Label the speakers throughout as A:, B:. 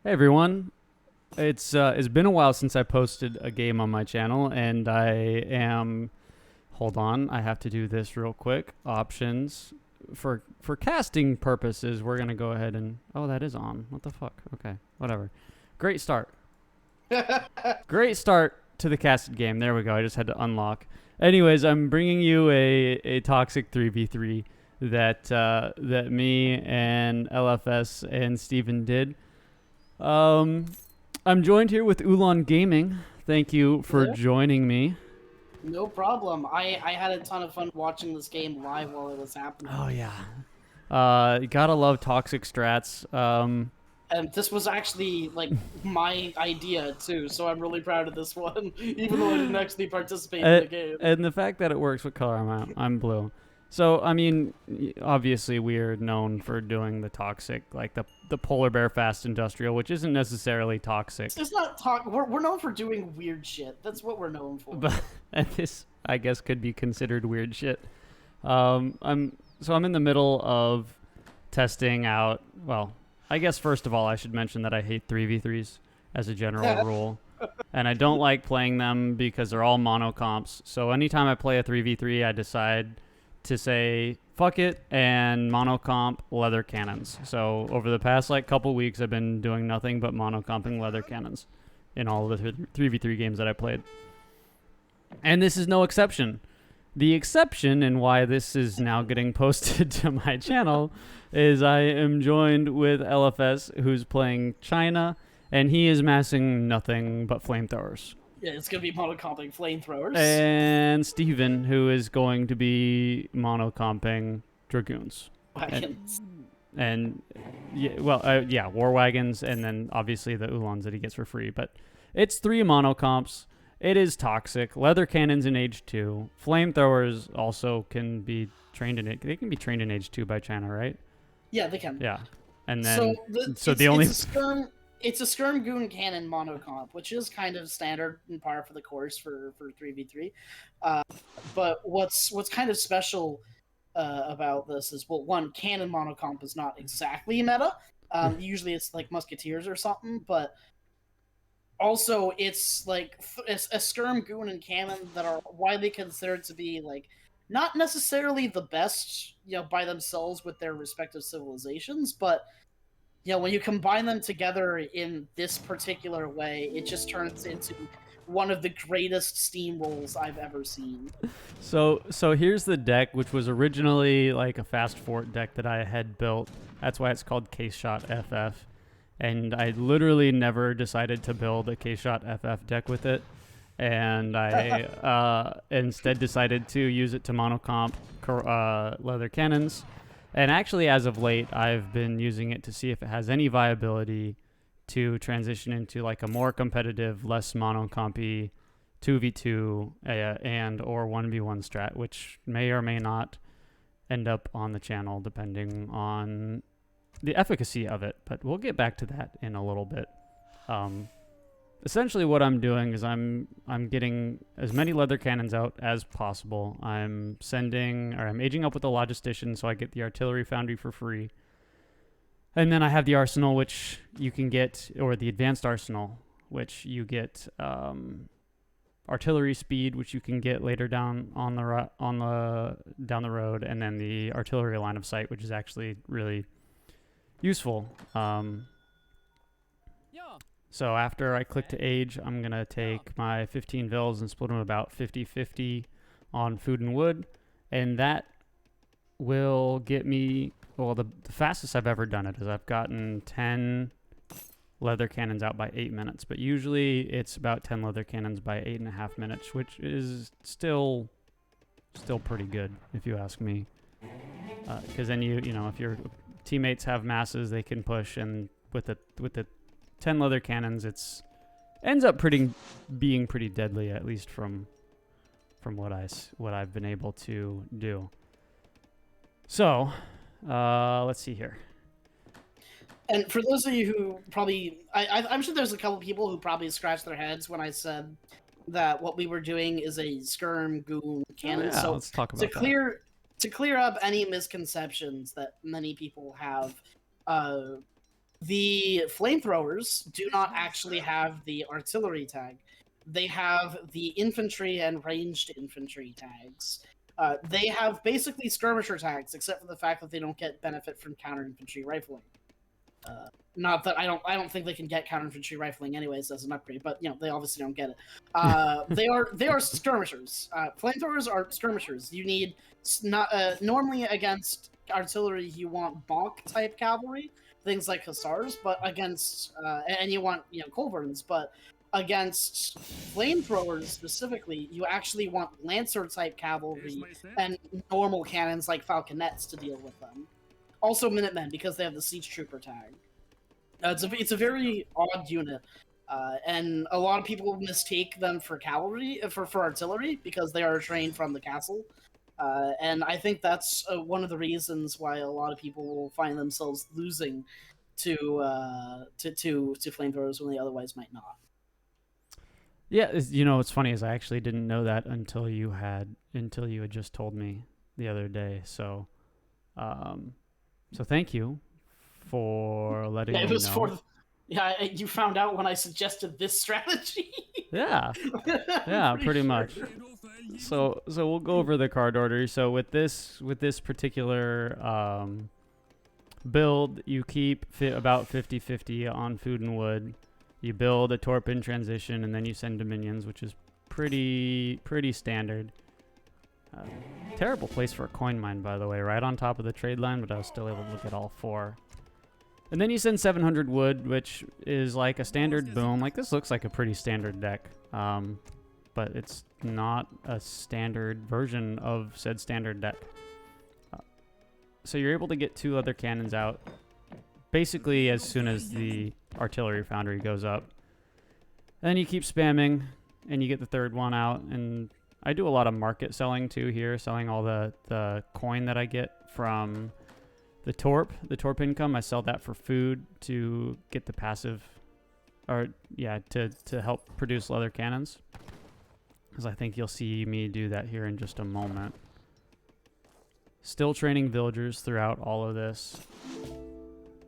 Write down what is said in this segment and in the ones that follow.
A: Hey everyone, it's been a while since I posted a game on my channel, and I am. Hold on, I have to do this real quick. Options for casting purposes. We're gonna go ahead and that is on. What the fuck? Okay, whatever. Great start. Great start to the casted game. There we go. I just had to unlock. Anyways, I'm bringing you a toxic 3v3 that me and LFS and Steven did. Um, I'm joined here with Ulan Gaming. Thank you for
B: Hello?
A: joining me.
B: No problem. I had a ton of fun watching this game live while it was
A: Oh
B: happening.
A: yeah. You gotta love toxic strats.
B: And this was actually like my idea too, so I'm really proud of this one, even though I didn't actually participate in
A: Uh,
B: the game.
A: and the fact that it works. What color am I? I'm blue. So I mean, obviously we're known for doing the toxic, like the polar bear fast industrial, which isn't necessarily toxic,
B: It's not talk. We're known for doing weird shit. That's what we're known for.
A: but and this I guess could be considered weird shit. I'm in the middle of testing out. Well, I guess first of all, I should mention that I hate 3v3s as a general rule. And I don't like playing them because they're all monocomps. So anytime I play a 3v3, I decide to say fuck it and monocomp leather cannons. So over the past like couple weeks, I've been doing nothing but monocomping leather cannons in all of the 3v3 games that I played. And this is no exception. The exception and why this is now getting posted to my channel is I am joined with LFS, who's playing China, and he is massing nothing but flamethrowers.
B: Yeah, it's gonna be monocomping flamethrowers.
A: And Steven, who is going to be monocomping dragoons. And,
B: Wagons.
A: and yeah, war wagons, and then obviously the Ulans that he gets for free. But it's 3 monocomps. It is toxic. Leather cannons in Age 2. Flamethrowers also can be trained in it. They can be trained in Age 2 by China, right?
B: Yeah, they can.
A: Yeah. And
B: So
A: then, the only.
B: it's a skirm goon cannon monocomp, which is kind of standard and par for the course for 3v3. But what's kind of special about this is, well, one, cannon monocomp is not exactly meta. Usually it's like musketeers or something, but also it's like it's a skirm goon and cannon that are widely considered to be like not necessarily the best, by themselves with their respective civilizations, but when you combine them together in this particular way, it just turns into one of the greatest steamrolls I've ever seen.
A: So here's the deck, which was originally like a fast fort deck that I had built. That's why it's called Case Shot FF. And I literally never decided to build a Case Shot FF deck with it. And I instead decided to use it to monocomp leather cannons. And actually, as of late, I've been using it to see if it has any viability to transition into like a more competitive, less monocompy 2v2 and or 1v1 strat, which may or may not end up on the channel depending on the efficacy of it. But we'll get back to that in a little bit. Essentially what I'm doing is I'm getting as many leather cannons out as possible. I'm aging up with the logistician so I get the artillery foundry for free. And then I have the arsenal, which you can get, or the advanced arsenal, which you get artillery speed, which you can get later down on the down the road, and then the artillery line of sight, which is actually really useful. So after I click to age, I'm going to take my 15 vills and split them about 50-50 on food and wood. And that will get me, well, the fastest I've ever done it is I've gotten 10 leather cannons out by 8 minutes. But usually it's about 10 leather cannons by 8.5 minutes, which is still pretty good, if you ask me. Because then if your teammates have masses, they can push, and with the 10 leather cannons, it's ends up being pretty deadly, at least from what I've been able to do. So, let's see here.
B: And for those of you who probably, I'm sure there's a couple people who probably scratched their heads when I said that what we were doing is a skirm goon cannon.
A: Yeah,
B: so
A: let's talk about
B: to clear up any misconceptions that many people have, The flamethrowers do not actually have the artillery tag. They have the infantry and ranged infantry tags. They have basically skirmisher tags, except for the fact that they don't get benefit from counter infantry rifling. Not that I don't think they can get counter infantry rifling anyways as an upgrade, but they obviously don't get it. They are skirmishers. Flamethrowers are skirmishers. You need not normally against artillery you want bonk type cavalry, things like hussars, but against and you want culverins, but against flamethrowers specifically, you actually want lancer type cavalry and normal cannons like falconets to deal with them. Also Minutemen because they have the siege trooper tag. It's a very odd unit, and a lot of people mistake them for cavalry for artillery because they are trained from the castle. And I think that's one of the reasons why a lot of people will find themselves losing to flamethrowers when they otherwise might not.
A: Yeah, what's funny is I actually didn't know that until you had just told me the other day. So, so thank you for letting me know.
B: You found out when I suggested this strategy.
A: Yeah, pretty much. So we'll go over the card order. So with this particular build, you keep about 50-50 on food and wood. You build a torp in transition, and then you send dominions, which is pretty standard. Terrible place for a coin mine, by the way, right on top of the trade line, but I was still able to look at all 4. And then you send 700 wood, which is like a standard boom. Like, this looks like a pretty standard deck, but it's not a standard version of said standard deck. So you're able to get 2 other cannons out basically as soon as the artillery foundry goes up. Then you keep spamming, and you get the 3rd one out. And I do a lot of market selling too here, selling all the coin that I get from the torp income. I sell that for food to get the passive, or to help produce leather cannons. Because I think you'll see me do that here in just a moment. Still training villagers throughout all of this.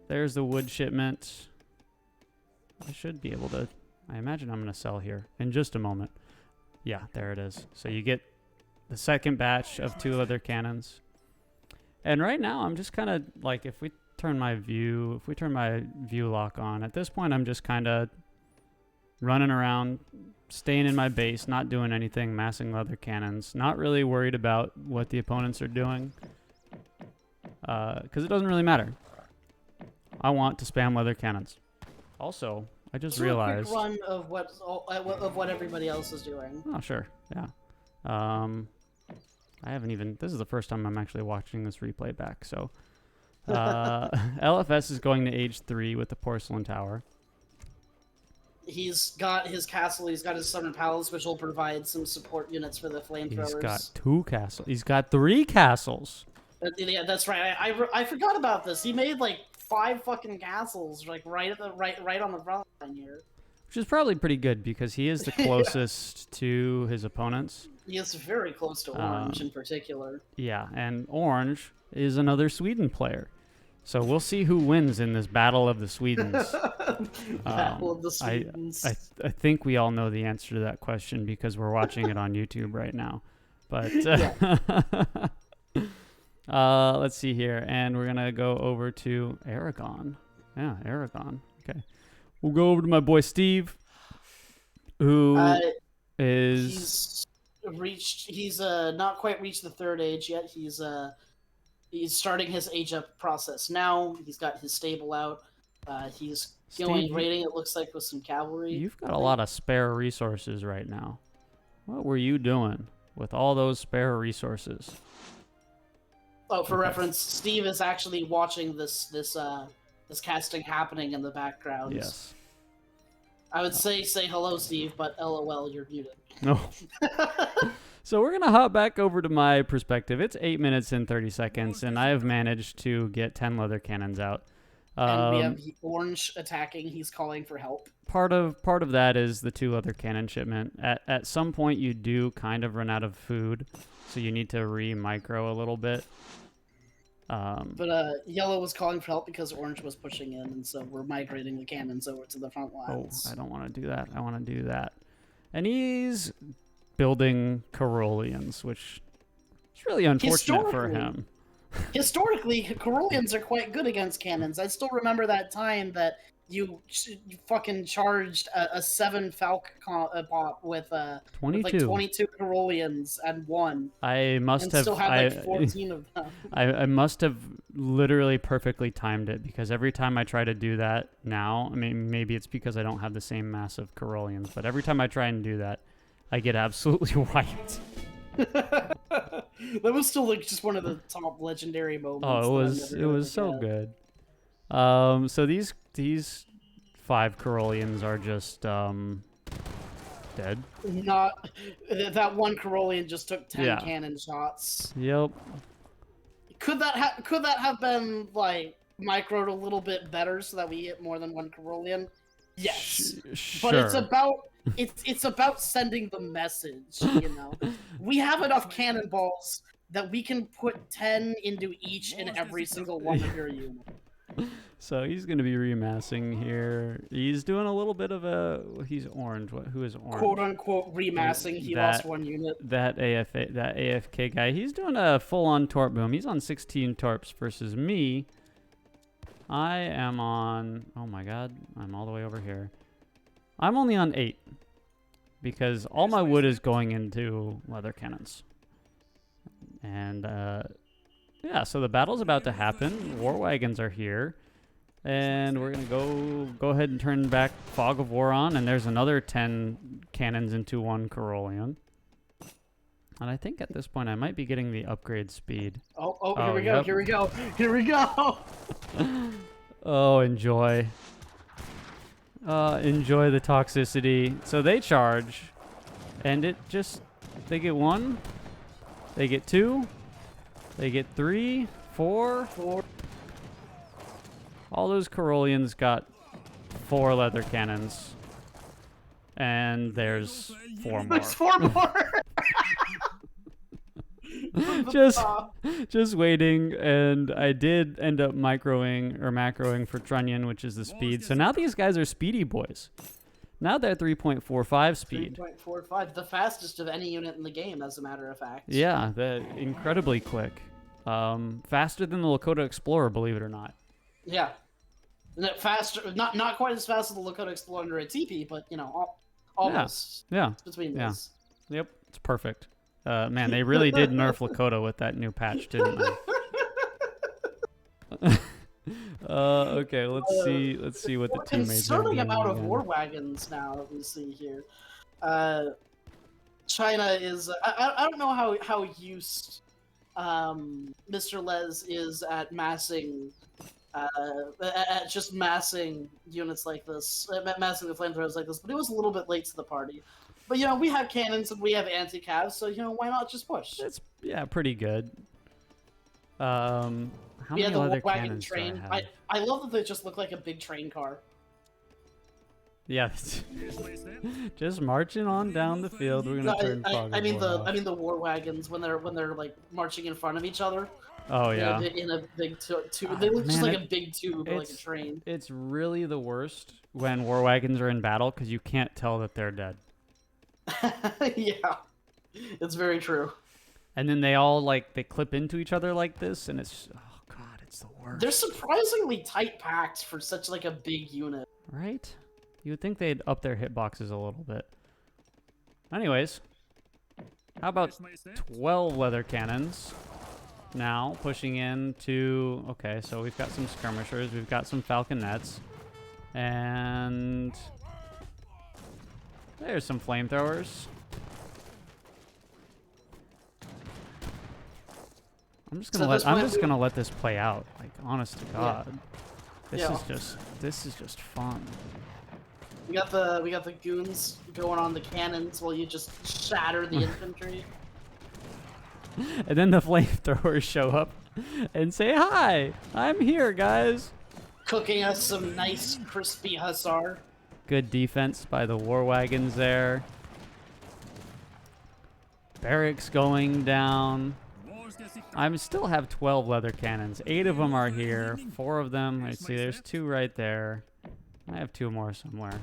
A: There's the wood shipment. I should be able to, I imagine I'm going to sell here in just a moment. Yeah, there it is. So you get the second batch of 2 other cannons. And right now I'm just kind of like, if we turn my view lock on, at this point I'm just kind of running around, staying in my base, not doing anything, massing leather cannons, not really worried about what the opponents are doing. Because it doesn't really matter. I want to spam leather cannons. Also, I just realized.
B: A quick run of what everybody else is doing.
A: Oh sure, yeah. I haven't even. This is the first time I'm actually watching this replay back. So, LFS is going to age 3 with the porcelain tower.
B: He's got his castle. He's got his southern palace, which will provide some support units for the flamethrowers.
A: He's got 2 castles. He's got 3 castles.
B: Yeah, that's right. I forgot about this. He made like 5 fucking castles, like right on the front line here.
A: Which is probably pretty good because he is the closest to his opponents.
B: He is very close to Orange in particular.
A: Yeah, and Orange is another Sweden player. So we'll see who wins in this Battle of the Swedens.
B: Battle of the Swedens.
A: I think we all know the answer to that question because we're watching it on YouTube right now. But let's see here. And we're going to go over to Aragon. Yeah, Aragon. Okay. We'll go over to my boy Steve, who is...
B: He's not quite reached the 3rd age yet. He's starting his age up process now. He's got his stable out. He's going raiding, it looks like, with some cavalry.
A: You've got a lot of spare resources right now. What were you doing with all those spare resources?
B: Oh, for reference, Steve is actually watching this casting happening in the background.
A: Yes.
B: I would say hello, Steve, but LOL, you're muted.
A: No. So we're going to hop back over to my perspective. It's 8 minutes and 30 seconds, and I have managed to get 10 leather cannons out.
B: And we have Orange attacking. He's calling for help.
A: Part of that is the 2 leather cannon shipment. At some point, you do kind of run out of food, so you need to re-micro a little bit.
B: But yellow was calling for help because orange was pushing in, and so we're migrating the cannons over to the front
A: Oh,
B: lines.
A: I don't want to do that. I want to do that. And he's building Caroleans, which is really unfortunate for him.
B: Historically, Caroleans are quite good against cannons. I still remember that time that you fucking charged a 7 Falc pop with like 22 Caroleans and won.
A: I must
B: and
A: have
B: still had like 14 of them.
A: I must have literally perfectly timed it, because every time I try to do that now, I mean, maybe it's because I don't have the same massive Caroleans, but every time I try and do that, I get absolutely wiped.
B: That was still like just one of the top legendary moments.
A: Oh, it was so good. So these 5 Caroleans are just dead.
B: Not that one Carolean just took 10 cannon shots.
A: Yep.
B: Could that have been like microed a little bit better so that we hit more than one Carolean? Yes.
A: Sure.
B: But it's about sending the message, you know. We have enough cannonballs that we can put 10 into each and every single one of your units.
A: So he's going to be remassing here. He's doing a little bit of a... He's orange. Who is orange?
B: Quote-unquote remassing. He lost 1 unit.
A: That AFK guy, he's doing a full-on torp boom. He's on 16 torps versus me. I am on... Oh my god. I'm all the way over here. I'm only on 8. Because all my wood is going into leather cannons. And, yeah, so the battle's about to happen. War wagons are here. And we're going to go ahead and turn back Fog of War on. And there's another 10 cannons into 1 Carolean. And I think at this point I might be getting the upgrade speed.
B: Here we go, here we go, here we go!
A: Oh, enjoy. Enjoy the toxicity. So they charge. And it just... They get 1. They get 2. They get 3, 4. All those Caroleans got 4 leather cannons. And there's 4 more.
B: There's 4 more!
A: just waiting, and I did end up macroing for Trunnion, which is the speed. So now these guys are speedy boys. Now they're 3.45 speed.
B: 3.45, the fastest of any unit in the game, as a matter of fact.
A: Yeah, they're incredibly quick. Faster than the Lakota Explorer, believe it or not.
B: Yeah. Faster, not quite as fast as the Lakota Explorer under a TP, but, you know, almost.
A: Yeah.
B: Between those.
A: Yep, it's perfect. Man, they really did nerf Lakota with that new patch, didn't they? Okay, let's see what the teammates are doing.
B: Concerning amount of war wagons now that we see here. China is... I don't know how used Mr. Les is at massing... at just massing units like this, massing the flamethrowers like this, but it was a little bit late to the party. But, you know, we have cannons and we have anti-cavs, so, you know, why not just push?
A: It's, yeah, pretty good. How many
B: the
A: other
B: wagon
A: cannons
B: train.
A: do I have?
B: I love that they just look like a big train car.
A: Yeah, just marching on down the field. We're gonna turn Fog
B: I mean
A: of War off.
B: the war wagons when they're like marching in front of each other.
A: Oh yeah,
B: in a big tube. They look just like a big tube, like a train.
A: It's really the worst when war wagons are in battle because you can't tell that they're dead.
B: Yeah, it's very true.
A: And then they all they clip into each other like this, and it's it's the worst.
B: They're surprisingly tight packed for such like a big unit.
A: Right? You would think they'd up their hitboxes a little bit. Anyways, how about 12 leather cannons? Now pushing into... Okay, so we've got some skirmishers, we've got some falconets, and there's some flamethrowers. I'm just gonna let this play out. Like, honest to God, this is just fun.
B: We got the goons going on the cannons while you just shatter the infantry.
A: And then the flamethrowers show up and say, "Hi, I'm here, guys."
B: Cooking us some nice crispy hussar.
A: Good defense by the war wagons there. Barracks going down. I still have 12 leather cannons. 8 of them are here. 4 of them. I see there's 2 right there. I have 2 more somewhere.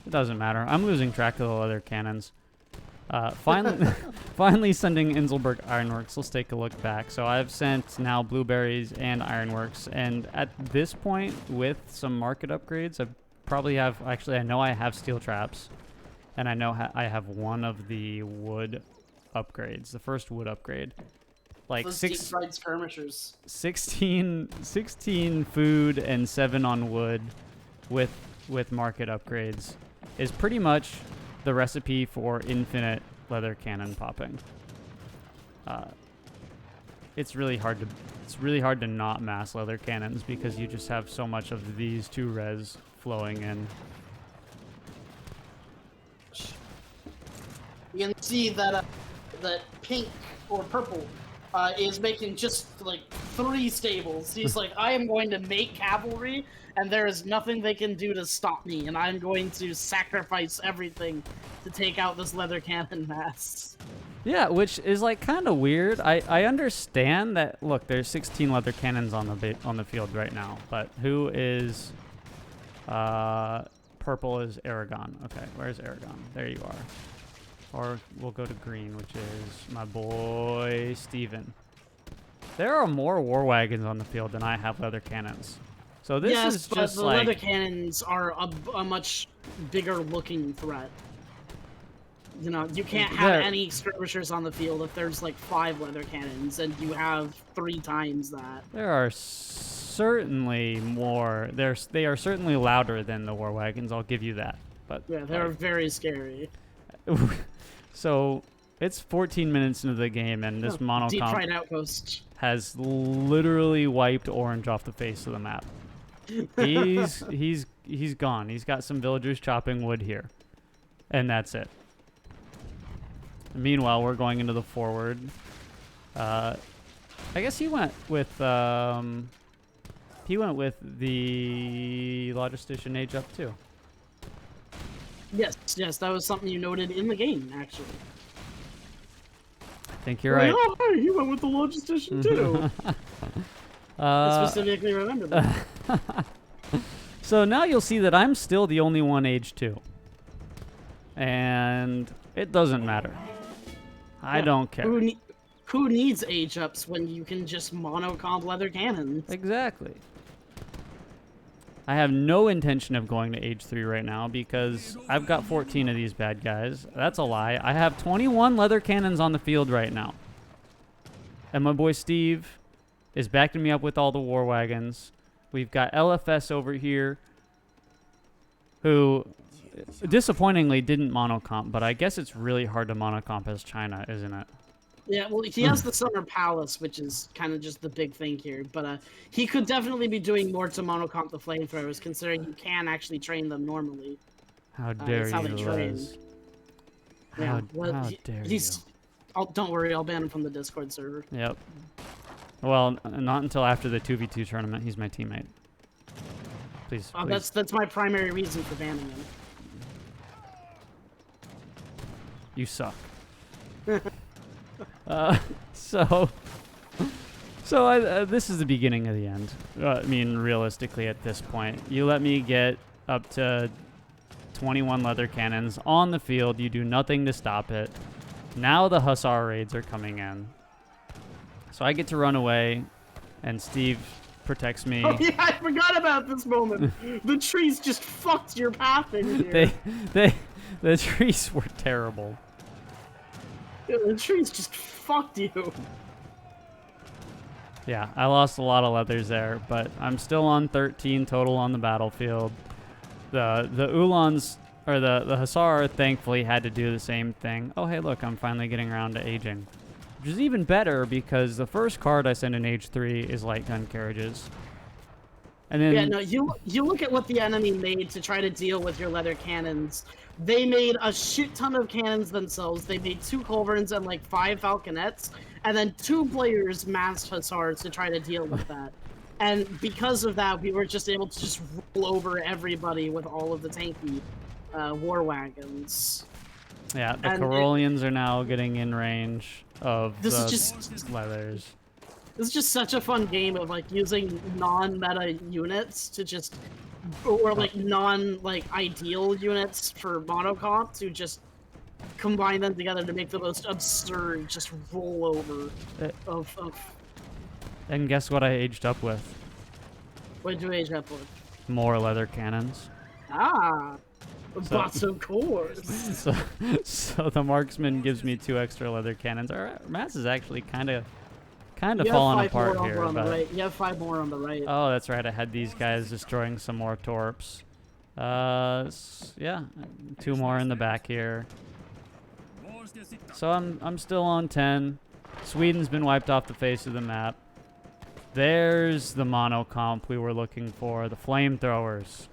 A: It doesn't matter. I'm losing track of the leather cannons. Finally sending Inselberg Ironworks. Let's take a look back. So I've sent now Blueberries and Ironworks. And at this point, with some market upgrades, I probably have... Actually, I know I have steel traps. And I know I have one of the wood upgrades. The first wood upgrade. Like
B: Those deep-fried skirmishers.
A: 16 food and 7 on wood with market upgrades is pretty much the recipe for infinite leather cannon popping. It's really hard to not mass leather cannons because you just have so much of these 2 res flowing in.
B: You can see that that pink or purple is making just like 3 stables. He's like, I am going to make cavalry, and there is nothing they can do to stop me, and I'm going to sacrifice everything to take out this leather cannon mass.
A: Yeah, which is like kind of weird. I understand that. Look, there's 16 leather cannons on the field right now, but who is? Purple is Aragon. Okay, where's Aragon? There you are. Or we'll go to green, which is my boy Steven. There are more war wagons on the field than I have leather cannons. So this is
B: but
A: just
B: the
A: like...
B: leather cannons are a much bigger looking threat. You know, you can't have any skirmishers on the field if there's like 5 leather cannons and you have 3 times that.
A: There are certainly more. They are certainly louder than the war wagons. I'll give you that. But
B: yeah, they're very scary.
A: So it's 14 minutes into the game, and this Monocomp
B: deep fried outpost
A: has literally wiped orange off the face of the map. He's gone. He's got some villagers chopping wood here, and that's it. Meanwhile, we're going into the forward. I guess he went with the logistician age up too.
B: Yes, that was something you noted in the game, actually.
A: I think you're right.
B: Oh, hey, he went with the logistician too. I specifically remember that.
A: So now you'll see that I'm still the only one age 2. And it doesn't matter. I don't care.
B: Who needs age ups when you can just monocomp leather cannons?
A: Exactly. I have no intention of going to age 3 right now because I've got 14 of these bad guys. That's a lie. I have 21 leather cannons on the field right now. And my boy Steve is backing me up with all the war wagons. We've got LFS over here who disappointingly didn't monocomp, but I guess it's really hard to monocomp as China, isn't it?
B: Yeah, well, he has the Summer Palace, which is kind of just the big thing here. But he could definitely be doing more to monocomp the flamethrowers, considering you can actually train them normally.
A: How dare you, Liz? How dare you?
B: Don't worry, I'll ban him from the Discord server.
A: Yep. Well, not until after the 2v2 tournament. He's my teammate. Please, please.
B: That's my primary reason for banning him.
A: You suck. So this is the beginning of the end. I mean, realistically, at this point, you let me get up to 21 leather cannons on the field. You do nothing to stop it. Now the Hussar raids are coming in. So I get to run away, and Steve protects me.
B: Oh yeah, I forgot about this moment. The trees just fucked your path in here.
A: The trees were terrible.
B: Yeah, the trees just fucked you.
A: Yeah, I lost a lot of leathers there, but I'm still on 13 total on the battlefield. The Ulans, or the Hussar, thankfully had to do the same thing. Oh, hey, look, I'm finally getting around to aging. Which is even better because the first card I send in age 3 is light gun carriages. And then...
B: Yeah, no, you look at what the enemy made to try to deal with your leather cannons. They made a shit ton of cannons themselves. They made 2 culverins and like 5 falconets, and then 2 players massed hussars to try to deal with that. And because of that, we were just able to just roll over everybody with all of the tanky war wagons.
A: Yeah, the Carolians are now getting in range. of
B: This
A: the
B: is just
A: leathers.
B: this is just such a fun game of like using non-meta units to just, or like ideal units for Monocomp to just combine them together to make the most absurd just rollover of.
A: And guess what I aged up with?
B: What did you age up with?
A: More leather cannons.
B: Ah,
A: So-
B: Botso cores.
A: So the marksman gives me 2 extra leather cannons. Our mass is actually kind of
B: You have
A: falling
B: 5
A: apart
B: more
A: here.
B: over on the
A: But
B: right. You have 5 more on the right.
A: oh, that's right. I had these guys destroying some more torps. Yeah, 2 more in the back here. So I'm still on 10. Sweden's been wiped off the face of the map. There's the monocomp we were looking for, the flamethrowers.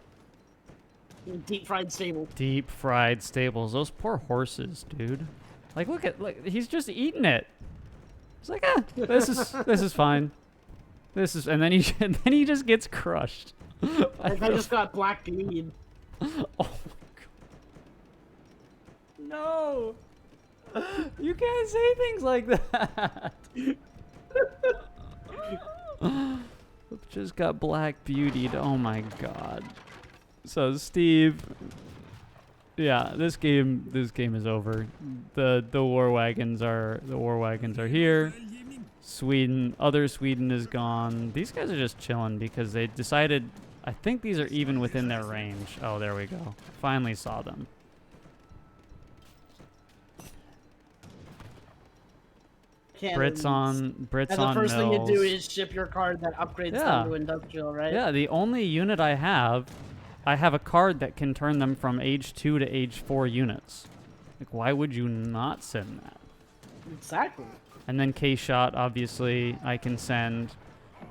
B: Deep fried stable.
A: Deep fried stables. Those poor horses, dude. Like, look, he's just eating it. He's like, this is fine. And then he just gets crushed.
B: I just got black bead.
A: Oh my god. No. You can't say things like that. Just got black beautied. Oh my god. So Steve, yeah, this game is over. The war wagons are here. Other Sweden is gone. These guys are just chilling because they decided. I think these are even within their range. Oh, there we go. Finally saw them.
B: Cannons.
A: Brits
B: And
A: on
B: the first thing you do
A: mills.
B: is ship your card that upgrades
A: Yeah.
B: them to industrial, right?
A: Yeah, the only unit I have a card that can turn them from age 2 to age 4 units. Like, why would you not send that?
B: Exactly.
A: And then K-Shot, obviously, I can send,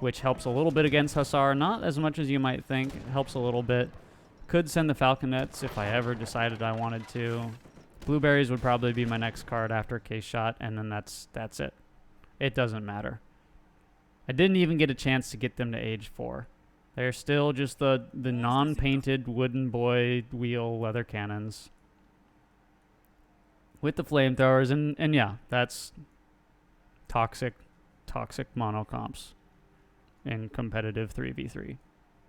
A: which helps a little bit against Hussar. Not as much as you might think. It helps a little bit. Could send the Falconets if I ever decided I wanted to. Blueberries would probably be my next card after K-Shot, and then that's it. It doesn't matter. I didn't even get a chance to get them to age 4. They're still just the non-painted wooden boy wheel leather cannons with the flamethrowers, and yeah, that's toxic monocomps in competitive 3v3.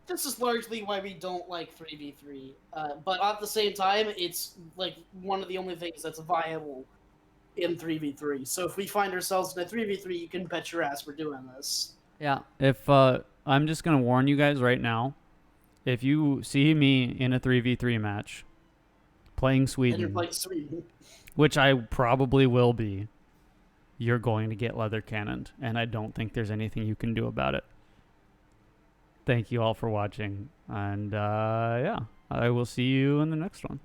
B: This is largely why we don't like 3v3. But at the same time, it's like one of the only things that's viable in 3v3. So if we find ourselves in a 3v3, you can bet your ass we're doing this.
A: Yeah. If I'm just gonna warn you guys right now, if you see me in a 3v3 match playing Sweden,
B: And you're playing Sweden.
A: which I probably will be, you're going to get leather cannoned, and I don't think there's anything you can do about it. Thank you all for watching, and yeah, I will see you in the next one.